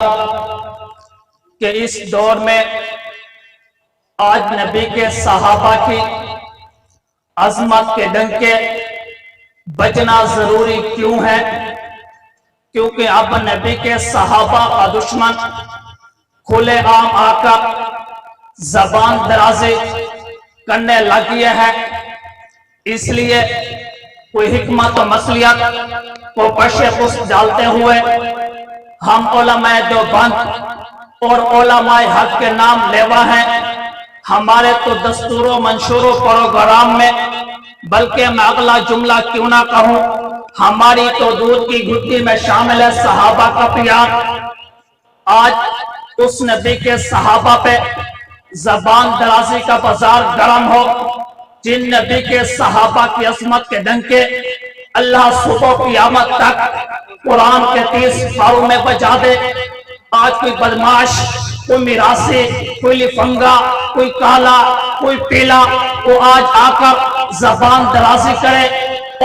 کہ اس دور میں آج نبی کے صحابہ کی عظمت کے ڈنکے بجنا ضروری کیوں ہے؟ کیونکہ اب نبی کے صحابہ کا دشمن کھلے عام آ کر زبان درازی کرنے لگ گیا ہے۔ اس لیے کوئی حکمت و مصلحت کو پشِ پشت ڈالتے ہوئے ہم علماء دیوبند اور علماء حق کے نام لیوا ہیں۔ ہمارے تو دستور و منشور و پروگرام میں، بلکہ میں اگلا جملہ کیوں نہ کہوں، ہماری تو دودھ کی گھٹی میں شامل ہے صحابہ کا پیار۔ آج اس نبی کے صحابہ پہ زبان درازی کا بازار گرم ہو، جن نبی کے صحابہ کی عظمت کے ڈنکے اللہ صبح قیامت تک قرآن کے 30 پاروں میں بجا دے۔ آج کوئی بدماش، کوئی میراثی، کوئی لفنگا، کوئی کالا، کوئی پیلا، وہ آج آ کر زبان درازی کرے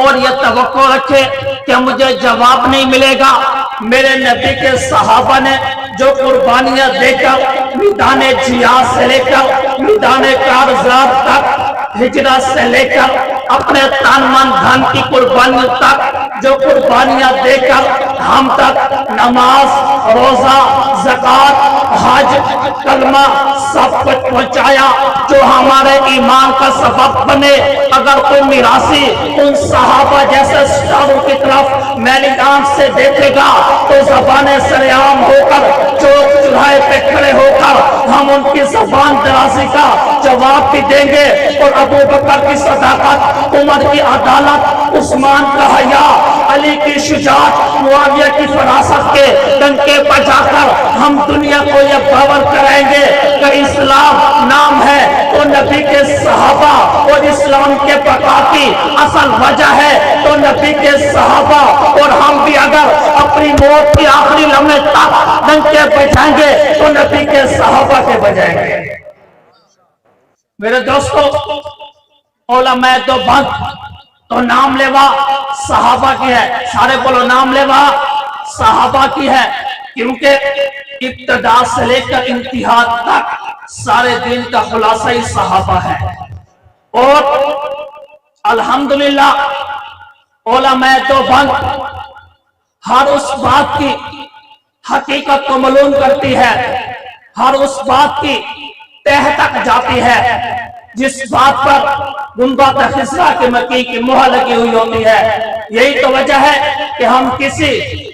اور یہ توقع رکھے کہ مجھے جواب نہیں ملے گا۔ میرے نبی کے صحابہ نے جو قربانیاں دے کر میدان جہاد سے لے کر میدان کارزار تک، ہجرت سے لے کر اپنے تن من دھن کی قربانیوں تک جو قربانیاں دے کر ہم تک نماز، روزہ، زکوٰۃ، حج، کلمہ سب کچھ پہنچایا جو ہمارے ایمان کا سبب بنے۔ اگر کوئی میراثی ان صحابہ جیسے سٹاروں کی طرف میری آنکھ سے دیکھے گا تو زبان سریعام ہو کر چوک چوراہے پہ کھڑے ہو کر ہم ان کی زبان درازی کا جواب بھی دیں گے۔ اور ابو بکر کی صداقت، عمر کی عدالت، عثمان کا حیا، علی کی شجاعت، معاویہ کی فراست کے ڈنکے بجا کر ہم دنیا کو یہ باور کرائیں گے کہ اسلام نام ہے تو نبی کے صحابہ، اور اسلام کے بقا کی اصل وجہ ہے تو نبی کے صحابہ، اور ہم بھی اگر اپنی موت کی آخری لمحے تک ڈنکے بجائیں گے تو نبی کے صحابہ کے بجائیں گے۔ میرے دوستو، علماء دیوبند تو نام لیوا صحابہ کی ہے، سارے بولو نام لیوا صحابہ کی ہے، کیونکہ ابتدا سے لے کر انتہا تک سارے دین کا خلاصہ ہی صحابہ ہے۔ اور الحمدللہ علماء دیوبند ہر اس بات کی حقیقت کو معلوم کرتی ہے، ہر اس بات کی تہ تک جاتی ہے جس بات پر گنبد خضرا کے مکی کی مہر لگی ہوئی ہوتی ہے۔ یہی تو وجہ ہے کہ ہم کسی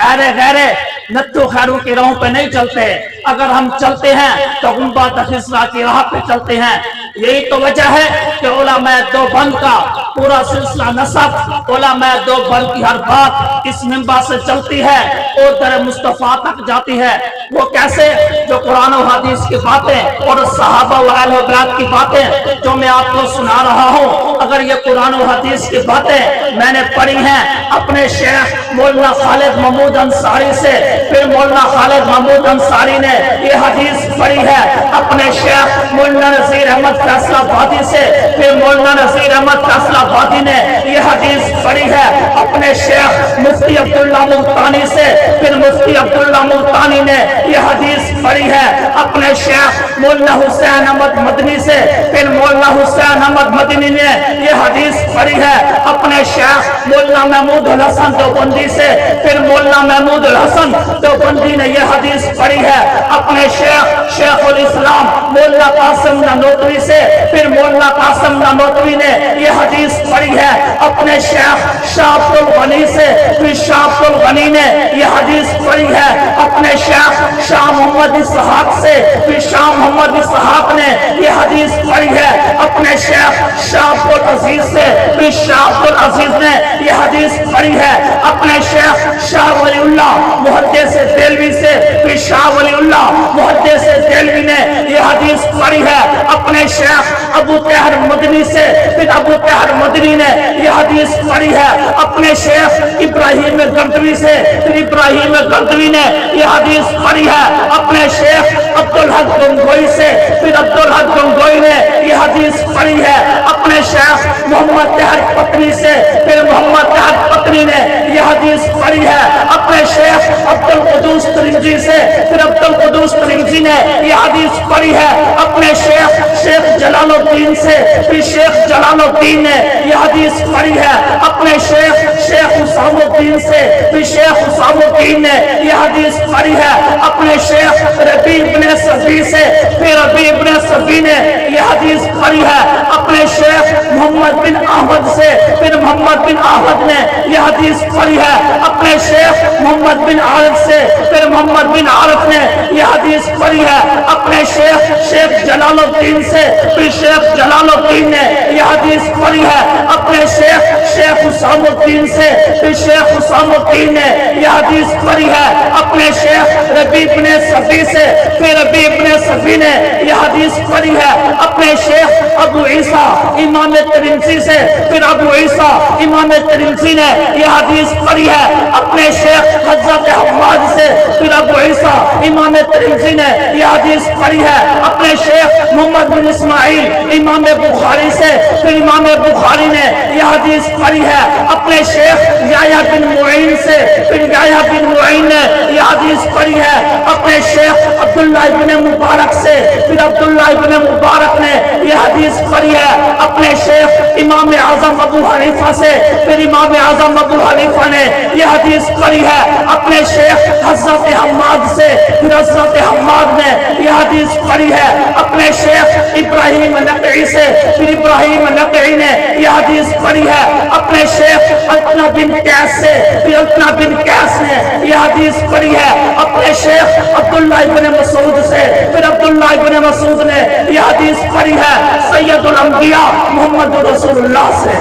ایرے غیرے نتو خیروں کی راہوں پہ نہیں چلتے، اگر ہم چلتے ہیں تو گنبد خضرا کی راہ پہ چلتے ہیں۔ یہی تو وجہ ہے کہ علماء دیوبند کا پورا سلسلہ نسب، علماء دیوبند کی ہر بات اس منبر سے چلتی ہے اور در مصطفیٰ تک جاتی ہے۔ وہ کیسے؟ جو قرآن و حدیث کی باتیں اور صحابہ و اہل بیت کی باتیں جو میں آپ کو سنا رہا ہوں، اگر یہ قرآن و حدیث کی باتیں میں نے پڑھی ہیں اپنے شیخ مولانا خالد محمود انصاری سے، پھر مولانا خالد محمود انصاری نے یہ حدیث پڑھی ہے اپنے شیخ مولانا نذیر احمد فیصل آبادی سے، پھر مولانا نذیر احمد فیصل آبادی نے یہ حدیث پڑھی ہے اپنے شیخ مفتی عبداللہ ملتانی سے، پھر مفتی عبداللہ ملتانی نے یہ حدیث پڑھی ہے اپنے شیخ مولانا حسین احمد مدنی سے، پھر مولانا حسین احمد مدنی نے یہ حدیث پڑھی ہے اپنے شیخ مولانا محمود الحسن دیوبندی سے، پھر مولانا محمود الحسن دیوبندی نے یہ حدیث پڑھی ہے اپنے شیخ الاسلام مولانا قاسم نانوتوی سے، پھر مولانا قاسم نانوتوی نے یہ حدیث پڑھی ہے اپنے شیخ شاہ عبد الغنی سے، پھر شاہ عبد الغنی نے یہ حدیث پڑھی ہے اپنے شیخ شاہ محمد اسحاق سے، پھر شاہ محمد اسحاق نے یہ حدیث پڑھی ہے اپنے شیخ شاہ عبد العزیز سے، پھر شاہ عبد العزیز نے یہ حدیث پڑھی ہے اپنے شیخ شاہ ولی اللہ محدث دہلوی سے، پھر شاہ ولی اللہ محدث دہلوی نے یہ حدیث پڑھی ہے اپنے شیخ ابو طاہر مدنی سے، پھر ابو طاہر مدنی نے یہ حدیث پڑھی ہے اپنے شیخ ابراہیم گردوی سے، پھر ابراہیم گردوی نے یہ حدیث پڑھی ہے اپنے شیخ عبد عبدالحق گنگوئی سے، پھر عبدالحق گنگوئی نے یہ حدیث پڑھی ہے اپنے شیخ محمد طاہر پتنی سے، پھر محمد طاہر پتنی نے یہ حدیث پڑھی ہے اپنے شیخ عبدالقدوس ترمذی سے، پھر عبدالقدوس ترمذی نے یہ حدیث پڑھی ہے اپنے شیخ جلال الدین سے، پھر شیخ جلال الدین نے یہ حدیث پڑھی ہے اپنے شیخ حسام الدین سے، پھر شیخ حسام الدین نے یہ حدیث پڑھی ہے اپنے شیخ ربیع بن صفی سے، پھر ربیع بن صفی نے یہ حدیث پڑھی ہے اپنے شیخ محمد بن احمد سے، پھر محمد بن احمد نے یہ حدیث پڑھی ہے اپنے شیخ محمد بن عارف سے، پھر محمد بن عارف نے یہ حدیث پڑھی ہے اپنے شیخ جلال الدین سے، پھر شیخ جلال الدین نے یہ حدیث پڑھی ہے اپنے شیخ حسام الدین سے، پھر شیخ حسام الدین نے یہ حدیث پڑھی ہے اپنے شیخ ربیع بن صفی سے، پھر ربیع بن صفی نے یہ حدیث پڑھی ہے اپنے شیخ ابو عیسیٰ امام ترمذی سے، پھر ابو عیسیٰ امام ترمذی نے یہ حدیث پڑھی ہے اپنے شیخ حضرت حماد سے، پھر ابو عیسیٰ امام ترمذی نے یہ حدیث پڑھی ہے اپنے شیخ محمد بن اسماعیل امام بخاری سے، پھر امام بخاری نے یہ حدیث پڑھی ہے اپنے شیخ یحییٰ بن معین سے، پھر یحییٰ بن معین نے یہ حدیث پڑھی ہے اپنے شیخ عبداللہ بن مبارک سے، پھر عبداللہ بن مبارک نے یہ حدیث پڑھی ہے اپنے شیخ امام اعظم ابو حنیفہ سے، پھر امام اعظم ابو حنیفہ نے یہ حدیث پڑھی ہے اپنے شیخ حضرت حماد سے، پھر حضرت حماد نے یہ حدیث پڑھی ہے اپنے شیخ ابراہیم نقعی سے، پھر ابراہیم نقعی نے یہ حدیث پڑھی ہے اپنے شیخ القنا بن قیس سے، پھر القنا بن قیس نے یہ حدیث پڑھی ہے اپنے شیخ عبداللہ بن مسعود سے، پھر عبداللہ بن مسعود نے یہ حدیث پڑھی ہے سید الانبیاء محمد رسول اللہ سے۔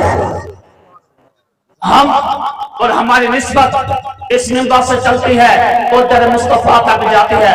ہم اور ہماری نسبت اس منبر سے چلتی ہے اور در مصطفیٰ تک جاتی ہے۔